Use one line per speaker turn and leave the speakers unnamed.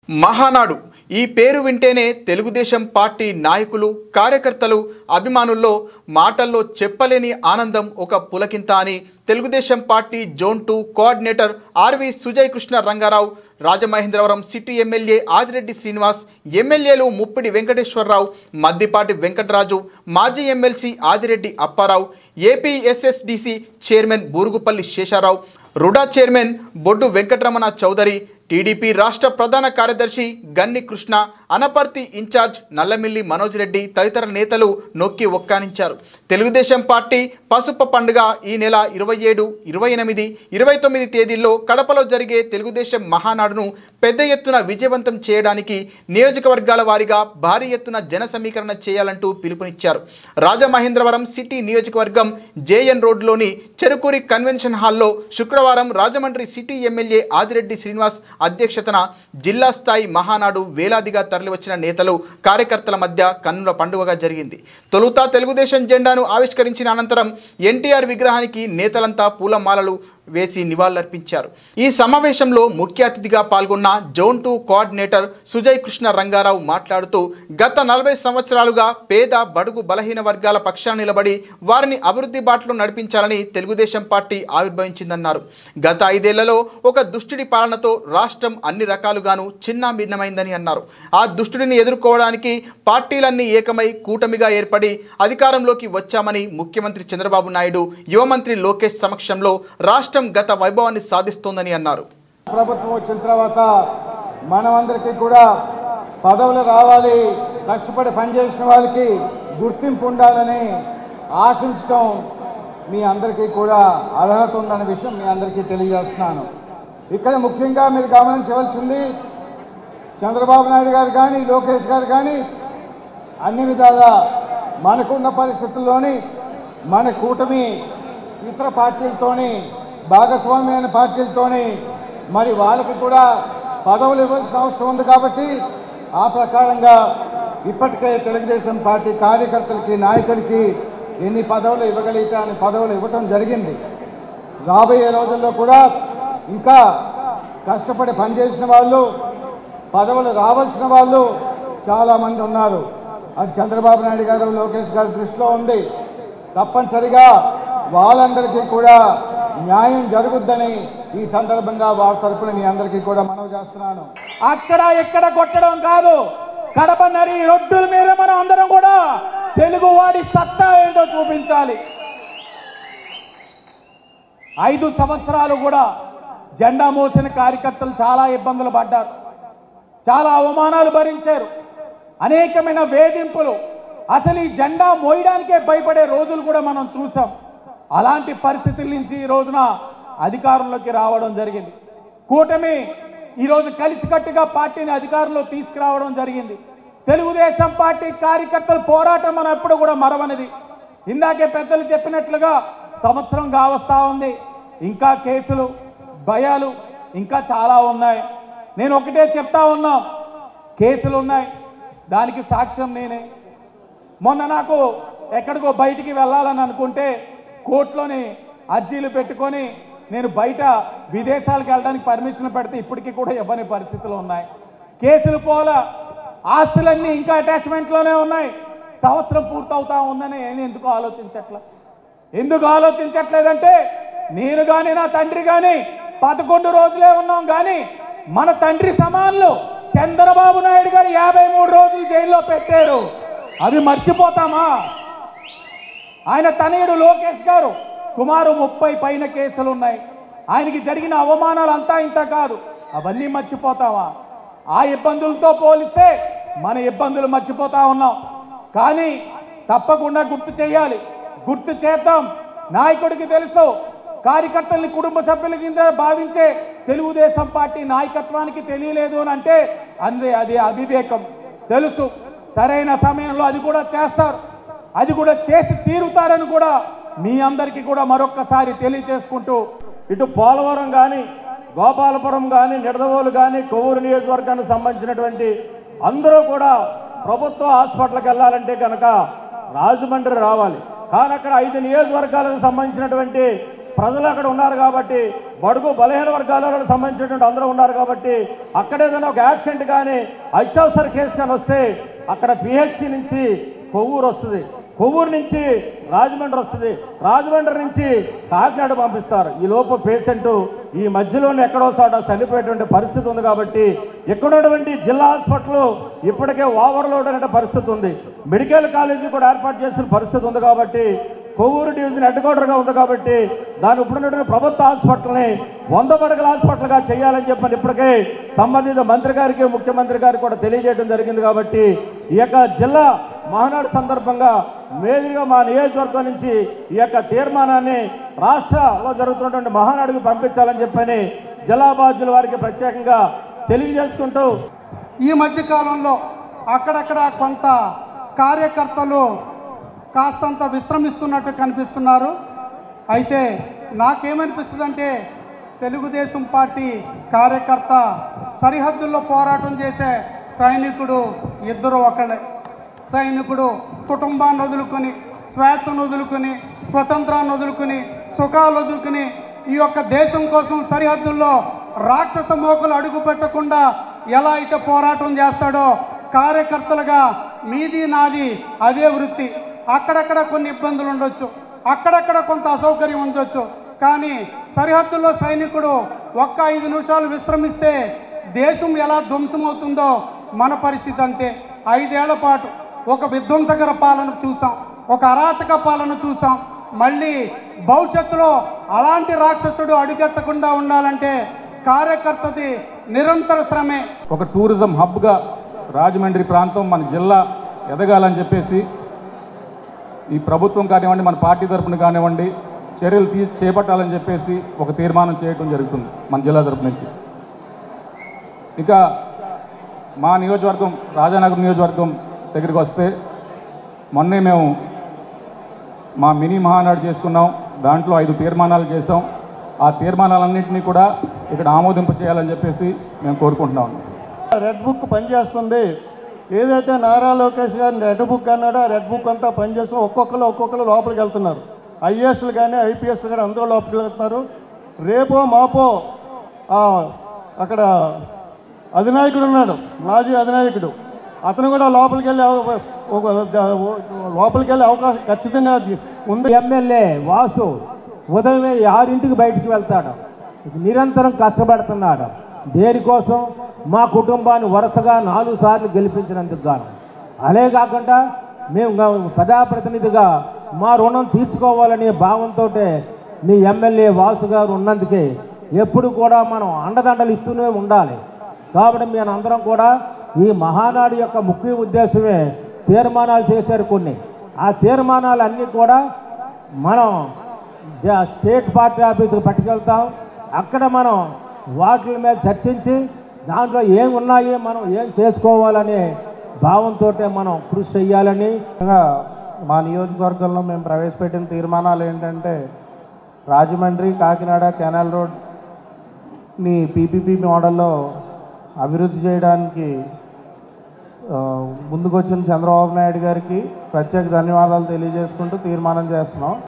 మహానాడు ఈ పేరు వింటేనే తెలుగుదేశం పార్టీ నాయకులు కార్యకర్తలు అభిమానుల్లో మాటల్లో చెప్పలేని ఆనందం ఒక పులకింత అని Telugu Desam party zone 2 coordinator RV Sujay Krishna Rangarao, Rajamahendravaram city MLA Adireddy Srinivas, ఎమ్మెల్యేలు ముప్పిడి వెంకటేశ్వరరావు, మద్దిపాటి వెంకటరాజు, మాజీ MLC Adireddy Apparao, APSSDC chairman Burugupalli Sesharao, RUDA chairman Boddu Venkataramana Chowdary, TDP రాష్ట్ర ప్రధాన కార్యదర్శి గన్ని కృష్ణ, అనపర్తి ఇన్ఛార్జ్ నల్లమిల్లి మనోజ్ రెడ్డి తదితర నేతలు నొక్కి ఒక్కానించారు. తెలుగుదేశం పార్టీ పసుపు పండుగ ఈ నెల 27, 28, 29 తేదీల్లో కడపలో జరిగే తెలుగుదేశం మహానాడును పెద్ద ఎత్తున విజయవంతం చేయడానికి నియోజకవర్గాల వారీగా భారీ ఎత్తున జన సమీకరణ చేయాలంటూ పిలుపునిచ్చారు. రాజమహేంద్రవరం సిటీ నియోజకవర్గం జేఎన్ రోడ్లోని చెరుకూరి కన్వెన్షన్ హాల్లో శుక్రవారం రాజమండ్రి సిటీ ఎమ్మెల్యే ఆదిరెడ్డి శ్రీనివాస్ అధ్యక్షతన జిల్లా స్థాయి మహానాడు వేలాదిగా తరలివచ్చిన నేతలు కార్యకర్తల మధ్య కన్నుల పండుగగా జరిగింది. తొలుత తెలుగుదేశం జెండాను ఆవిష్కరించిన అనంతరం ఎన్టీఆర్ విగ్రహానికి నేతలంతా పూలమాలలు వేసి నివాళులర్పించారు. ఈ సమావేశంలో ముఖ్య అతిథిగా పాల్గొన్న జోన్ 2 కోఆర్డినేటర్ సుజయ్ కృష్ణ రంగారావు మాట్లాడుతూ గత 40 సంవత్సరాలుగా పేద బడుగు బలహీన వర్గాల పక్షాన నిలబడి వారిని అభివృద్ధి బాటలో నడిపించాలని తెలుగుదేశం పార్టీ ఆవిర్భవించిందన్నారు. గత 5 ఏళ్లలో ఒక దుష్టుడి పాలనతో రాష్ట్రం అన్ని రకాలుగాను చిన్నాభిన్నమైందని అన్నారు. ఆ దుష్టుడిని ఎదుర్కోవడానికి పార్టీలన్నీ ఏకమై కూటమిగా ఏర్పడి అధికారంలోకి వచ్చామని ముఖ్యమంత్రి చంద్రబాబు నాయుడు యువమంత్రి లోకేష్ సమక్షంలో రాష్ట్రం గత వైభవాన్ని సాధిస్తోందని అన్నారు.
ప్రభుత్వం వచ్చిన తర్వాత మనమందరికీ కూడా పదవులు రావాలి, కష్టపడి పనిచేసిన వాళ్ళకి గుర్తింపు ఉండాలని ఆశించడం మీ అందరికీ కూడా అర్హత ఉందనే విషయం మీ అందరికీ తెలియజేస్తున్నాను. ఇక్కడ ముఖ్యంగా మీరు గమనించవలసింది, చంద్రబాబు నాయుడు గారు కానీ లోకేష్ గారు కానీ అన్ని విధాలా మనకున్న పరిస్థితుల్లోని మన కూటమి ఇతర పార్టీలతోని భాగస్వామ్యమైన పార్టీలతోని మరి వాళ్ళకి కూడా పదవులు ఇవ్వాల్సిన అవసరం ఉంది. కాబట్టి ఆ ప్రకారంగా ఇప్పటికే తెలుగుదేశం పార్టీ కార్యకర్తలకి నాయకులకి ఎన్ని పదవులు ఇవ్వగలిగితే అన్ని పదవులు ఇవ్వటం జరిగింది. రాబోయే రోజుల్లో కూడా ఇంకా కష్టపడి పనిచేసిన వాళ్ళు, పదవులు రావాల్సిన వాళ్ళు చాలామంది ఉన్నారు. అది చంద్రబాబు నాయుడు గారు లోకేష్ గారి దృష్టిలో ఉంది. తప్పనిసరిగా వాళ్ళందరికీ కూడా న్యాయం జరుగుద్దని ఈ సందర్భంగా వారి తరఫున మీ అందరికీ కూడా మనవి చేస్తున్నాను.
అక్కడ ఎక్కడ కొట్టడం కాదు, కడప నరి రొడ్డుల మీద మనం అందరం కూడా తెలుగువాడి సత్తా ఏంటో చూపించాలి. 5 సంవత్సరాలు కూడా జెండా మోసిన కార్యకర్తలు చాలా ఇబ్బందులు పడ్డారు, చాలా అవమానాలు భరించారు, అనేకమైన వేధింపులు, అసలు ఈ జెండా మోయడానికే భయపడే రోజులు కూడా మనం చూసాం. అలాంటి పరిస్థితుల నుంచి ఈ రోజున అధికారంలోకి రావడం జరిగింది. కూటమి ఈరోజు కలిసికట్టుగా పార్టీని అధికారంలో తీసుకురావడం జరిగింది. తెలుగుదేశం పార్టీ కార్యకర్తల పోరాటం మనం ఎప్పుడు కూడా మరవనిది. ఇందాకే పెద్దలు చెప్పినట్లుగా సంవత్సరం కావస్తా ఉంది, ఇంకా కేసులు భయాలు ఇంకా చాలా ఉన్నాయి. నేను ఒకటే చెప్తా ఉన్నా, కేసులు ఉన్నాయి, దానికి సాక్ష్యం నేనే. మొన్న నాకు ఎక్కడికో బయటికి వెళ్ళాలని అనుకుంటే కోర్టులోని అర్జీలు పెట్టుకొని నేను బయట విదేశాలకు వెళ్ళడానికి పర్మిషన్ పెడితే ఇప్పటికీ కూడా ఇవ్వని పరిస్థితులు ఉన్నాయి. కేసులు పోల, ఆస్తులన్నీ ఇంకా అటాచ్మెంట్లోనే ఉన్నాయి. సంవత్సరం పూర్తవుతా ఉందని ఎందుకు ఆలోచించట్లేదంటే నేను కానీ నా తండ్రి కానీ 11 రోజులే ఉన్నాం, కానీ మన తండ్రి సమానులు చంద్రబాబు నాయుడు గారు 53 రోజులు జైల్లో పెట్టారు. అవి మర్చిపోతామా? ఆయన తనయుడు లోకేష్ గారు సుమారు 30 పైన కేసులు ఉన్నాయి. ఆయనకి జరిగిన అవమానాలు అంతా ఇంత కాదు, అవన్నీ మర్చిపోతావా? ఆ ఇబ్బందులతో పోలిస్తే మన ఇబ్బందులు మర్చిపోతా ఉన్నాం. కానీ తప్పకుండా గుర్తు చేయాలి, గుర్తు చేద్దాం. నాయకుడికి తెలుసు, కార్యకర్తల్ని కుటుంబ సభ్యుల కింద భావించే తెలుగుదేశం పార్టీ నాయకత్వానికి తెలియలేదు అని అంటే అది అవివేకం. తెలుసు, సరైన సమయంలో అది కూడా చేస్తారు, అది కూడా చేసి తీరుతారని కూడా మీ అందరికీ కూడా మరొక్కసారి తెలియచేసుకుంటూ,
ఇటు పోలవరం కానీ, గోపాలపురం కానీ, నిడదవోలు కానీ, కొవ్వూరు నియోజకవర్గానికి సంబంధించినటువంటి అందరూ కూడా ప్రభుత్వ హాస్పిటల్కి వెళ్ళాలంటే కనుక రాజమండ్రి రావాలి. కానీ అక్కడ 5 నియోజకవర్గాలకు సంబంధించినటువంటి ప్రజలు అక్కడ ఉన్నారు కాబట్టి, బడుగు బలహీన వర్గాలకు సంబంధించినటువంటి అందరూ ఉన్నారు కాబట్టి, అక్కడ ఏదైనా ఒక యాక్సిడెంట్ కానీ అత్యవసర కేసు కానీ వస్తే అక్కడ పిహెచ్సి నుంచి కొవ్వూరు వస్తుంది, కొవ్వూరు నుంచి రాజమండ్రి వస్తుంది, రాజమండ్రి నుంచి కాకినాడ పంపిస్తారు. ఈ లోపు పేషెంట్ ఈ మధ్యలోనే ఎక్కడో చోట చనిపోయేటువంటి పరిస్థితి ఉంది కాబట్టి ఇక్కడ ఉన్నటువంటి జిల్లా హాస్పిటల్ ఇప్పటికే ఓవర్లోడ్ అనే పరిస్థితి ఉంది. మెడికల్ కాలేజీ కూడా ఏర్పాటు చేసిన పరిస్థితి ఉంది కాబట్టి, కొవ్వూరు డివిజన్ హెడ్ క్వార్టర్గా ఉంది కాబట్టి దాని ఇప్పుడున్నటువంటి ప్రభుత్వ హాస్పిటల్ని 100 పడకల హాస్పిటల్గా చేయాలని చెప్పని ఇప్పటికే సంబంధిత మంత్రి గారికి ముఖ్యమంత్రి గారికి కూడా తెలియజేయడం జరిగింది. కాబట్టి ఈ యొక్క జిల్లా మహానాడు సందర్భంగా మేలుగా మా నియోజకవర్గం నుంచి ఈ యొక్క తీర్మానాన్ని రాష్ట్రంలో జరుగుతున్నటువంటి మహానాడుకు పంపించాలని చెప్పని జిల్లా బాధ్యుల వారికి ప్రత్యేకంగా తెలియజేసుకుంటూ,
ఈ మధ్యకాలంలో అక్కడక్కడ కొంత కార్యకర్తలు కాస్తంత విశ్రమిస్తున్నట్టు కనిపిస్తున్నారు. అయితే నాకేమనిపిస్తుందంటే తెలుగుదేశం పార్టీ కార్యకర్త సరిహద్దుల్లో పోరాటం చేసే సైనికుడు ఇద్దరు ఒకళ్ళే. సైనికుడు కుటుంబాన్ని వదులుకొని, స్వేచ్ఛను వదులుకొని, స్వతంత్రాన్ని వదులుకొని, సుఖాలు వదులుకొని ఈ యొక్క దేశం కోసం సరిహద్దుల్లో రాక్షస మోకలు అడుగు పెట్టకుండా ఎలా అయితే పోరాటం చేస్తాడో కార్యకర్తలుగా మీది నాది అదే వృత్తి. అక్కడక్కడ కొన్ని ఇబ్బందులు ఉండొచ్చు, అక్కడక్కడ కొంత అసౌకర్యం ఉండొచ్చు, కానీ సరిహద్దుల్లో సైనికుడు ఒక్క 5 నిమిషాలు విశ్రమిస్తే దేశం ఎలా ధ్వంసమవుతుందో మన పరిస్థితి అంతే. 5 ఏళ్ల పాటు ఒక విధ్వంసకర పాలన చూసాం, ఒక అరాచక పాలన చూసాం. మళ్ళీ భవిష్యత్తులో అలాంటి రాక్షసుడు అడుగెత్తకుండా ఉండాలంటే కార్యకర్తది నిరంతర శ్రమే.
ఒక టూరిజం హబ్గా రాజమండ్రి ప్రాంతం మన జిల్లా ఎదగాలని చెప్పేసి ఈ ప్రభుత్వం కానివ్వండి, మన పార్టీ తరఫున కానివ్వండి చర్యలు చేపట్టాలని చెప్పేసి ఒక తీర్మానం చేయడం జరుగుతుంది మన జిల్లా తరఫు నుంచి. ఇక మా నియోజకవర్గం రాజానగరం నియోజకవర్గం దగ్గరికి వస్తే మొన్నే మేము మా మినీ మహానాడు చేసుకున్నాం. దాంట్లో 5 తీర్మానాలు చేసాం. ఆ తీర్మానాలన్నింటినీ కూడా ఇక్కడ ఆమోదింప చేయాలని చెప్పేసి మేము కోరుకుంటున్నాం.
రెడ్ బుక్ పనిచేస్తుంది. ఏదైతే నారా లోకేష్ గారిని రెడ్ బుక్ అన్నాడో ఆ రెడ్ బుక్ అంతా పనిచేస్తాం. ఒక్కొక్కరు లోపలికి వెళ్తున్నారు. ఐఏఎస్లు కానీ ఐపీఎస్లు కానీ అందరూ లోపలికి వెళ్తున్నారు. రేపో మాపో అక్కడ అధినాయకుడు ఉన్నాడు, మాజీ అధినాయకుడు, అతను కూడా లోపలికి వెళ్ళే అవకాశం ఖచ్చితంగా ఉంది.
ఎమ్మెల్యే వాసు ఉదయం 6 బయటికి వెళ్తాడు, నిరంతరం కష్టపడుతున్నాడు. దేనికోసం? మా కుటుంబాన్ని వరుసగా 4 సార్లు గెలిపించినందుకు గాను. అదే కాకుండా మేము ప్రజాప్రతినిధిగా మా రుణం తీర్చుకోవాలనే భావంతో మీ ఎమ్మెల్యే వాసు గారు ఉన్నందుకే ఎప్పుడు కూడా మనం అండదండలు ఇస్తూనే ఉండాలి. కాబట్టి మేము అందరం కూడా ఈ మహానాడు యొక్క ముఖ్య ఉద్దేశమే తీర్మానాలు చేశారు కొన్ని. ఆ తీర్మానాలు అన్నీ కూడా మనం స్టేట్ పార్టీ ఆఫీసుకు పట్టుకెళ్తాం. అక్కడ మనం వాటి మీద చర్చించి దాంట్లో ఏం ఉన్నాయి, మనం ఏం చేసుకోవాలనే భావంతో మనం కృషి చేయాలని
మా నియోజకవర్గంలో మేము ప్రవేశపెట్టిన తీర్మానాలు ఏంటంటే, రాజమండ్రి కాకినాడ కెనాల్ రోడ్ని పీపీపీ మోడల్లో అభివృద్ధి చేయడానికి ముందుకొచ్చిన చంద్రబాబు నాయుడు గారికి ప్రత్యేక ధన్యవాదాలు తెలియజేసుకుంటూ తీర్మానం చేస్తున్నాం.